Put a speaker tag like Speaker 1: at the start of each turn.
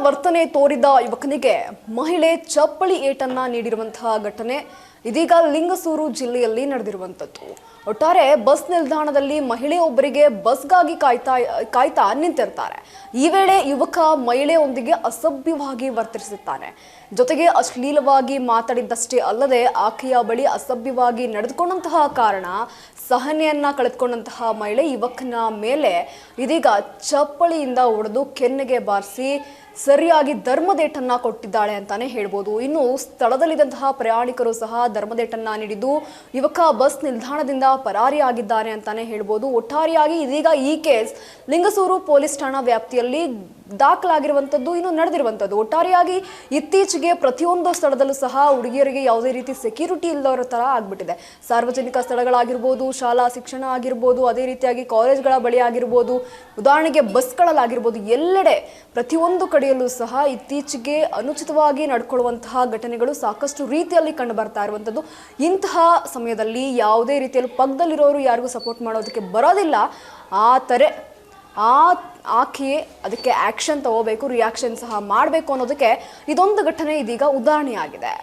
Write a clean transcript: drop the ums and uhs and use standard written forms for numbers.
Speaker 1: ವರ್ತನೆ ತೋರಿದ ಯುವಕನಿಗೆ ಮಹಿಳೆ ಚಪ್ಪಲಿ ಏಟನ್ನ ನೀಡಿರುವಂತಹ ಘಟನೆ ಇದೀಗ ಲಿಂಗಸೂರು ಜಿಲ್ಲೆಯಲ್ಲಿ ನಡೆದಿರುವಂತದ್ದು. ಒಟ್ಟಾರೆ ಬಸ್ ನಿಲ್ದಾಣದಲ್ಲಿ ಮಹಿಳೆಯೊಬ್ಬರಿಗೆ ಬಸ್ಗಾಗಿ ಕಾಯ್ತಾ ನಿಂತಿರ್ತಾರೆ. ಈ ವೇಳೆ ಯುವಕ ಮಹಿಳೆಯೊಂದಿಗೆ ಅಸಭ್ಯವಾಗಿ ವರ್ತಿಸುತ್ತಾನೆ. ಜೊತೆಗೆ ಅಶ್ಲೀಲವಾಗಿ ಮಾತಾಡಿದ್ದಷ್ಟೇ ಅಲ್ಲದೆ ಆಕೆಯ ಬಳಿ ಅಸಭ್ಯವಾಗಿ ನಡೆದುಕೊಂಡಂತಹ ಕಾರಣ ಸಹನೆಯನ್ನ ಕಳೆದುಕೊಂಡಂತಹ ಮಹಿಳೆ ಯುವಕನ ಮೇಲೆ ಇದೀಗ ಚಪ್ಪಲಿಯಿಂದ ಹೊಡೆದು ಕೆನ್ನೆಗೆ ಬಾರಿಸಿ ಸರಿಯಾಗಿ ಧರ್ಮದೇಟನ್ನ ಕೊಟ್ಟಿದ್ದಾಳೆ ಅಂತಾನೆ ಹೇಳ್ಬೋದು. ಇನ್ನು ಸ್ಥಳದಲ್ಲಿದ್ದಂತಹ ಪ್ರಯಾಣಿಕರು ಸಹ ಧರ್ಮದೇಟನ್ನ ನೀಡಿದ್ದು ಯುವಕ ಬಸ್ ನಿಲ್ದಾಣದಿಂದ ಪರಾರಿಯಾಗಿದ್ದಾನೆ ಅಂತಾನೆ ಹೇಳ್ಬೋದು. ಒಟ್ಟಾರೆಯಾಗಿ ಇದೀಗ ಈ ಕೇಸ್ ಲಿಂಗಸೂರು ಪೊಲೀಸ್ ಠಾಣಾ ವ್ಯಾಪ್ತಿಯಲ್ಲಿ ದಾಖಲಾಗಿರುವಂತದ್ದು, ಇನ್ನು ನಡೆದಿರುವಂತದ್ದು. ಒಟ್ಟಾರೆಯಾಗಿ ಇತ್ತೀಚೆಗೆ ಪ್ರತಿಯೊಂದು ಸ್ಥಳದಲ್ಲೂ ಸಹ ಹುಡುಗಿಯರಿಗೆ ಯಾವುದೇ ರೀತಿ ಸೆಕ್ಯೂರಿಟಿ ಇಲ್ಲದವರ ತರ ಆಗ್ಬಿಟ್ಟಿದೆ. ಸಾರ್ವಜನಿಕ ಸ್ಥಳಗಳಾಗಿರ್ಬೋದು, ಶಾಲಾ ಶಿಕ್ಷಣ ಆಗಿರ್ಬೋದು, ಅದೇ ರೀತಿಯಾಗಿ ಕಾಲೇಜ್ಗಳ ಬಳಿ ಆಗಿರ್ಬೋದು, ಉದಾಹರಣೆಗೆ ಬಸ್ಗಳಲ್ಲಾಗಿರ್ಬೋದು, ಎಲ್ಲೆಡೆ ಪ್ರತಿಯೊಂದು ಕಡೆಯಲ್ಲೂ ಸಹ ಇತ್ತೀಚೆಗೆ ಅನುಚಿತವಾಗಿ ನಡ್ಕೊಳ್ಳುವಂತಹ ಘಟನೆಗಳು ಸಾಕಷ್ಟು ರೀತಿಯಲ್ಲಿ ಕಂಡು ಬರ್ತಾ ಇರುವಂತದ್ದು. ಇಂತಹ ಸಮಯದಲ್ಲಿ ಯಾವುದೇ ರೀತಿಯಲ್ಲಿ ಪಕ್ಕದಲ್ಲಿರೋರು ಯಾರಿಗೂ ಸಪೋರ್ಟ್ ಮಾಡೋದಕ್ಕೆ ಬರೋದಿಲ್ಲ. ಆಕೆಯೇ ಅದಕ್ಕೆ ಆಕ್ಷನ್ ತಗೋಬೇಕು, ರಿಯಾಕ್ಷನ್ ಸಹ ಮಾಡಬೇಕು ಅನ್ನೋದಕ್ಕೆ ಇದೊಂದು ಘಟನೆ ಇದೀಗ ಉದಾಹರಣೆಯಾಗಿದೆ.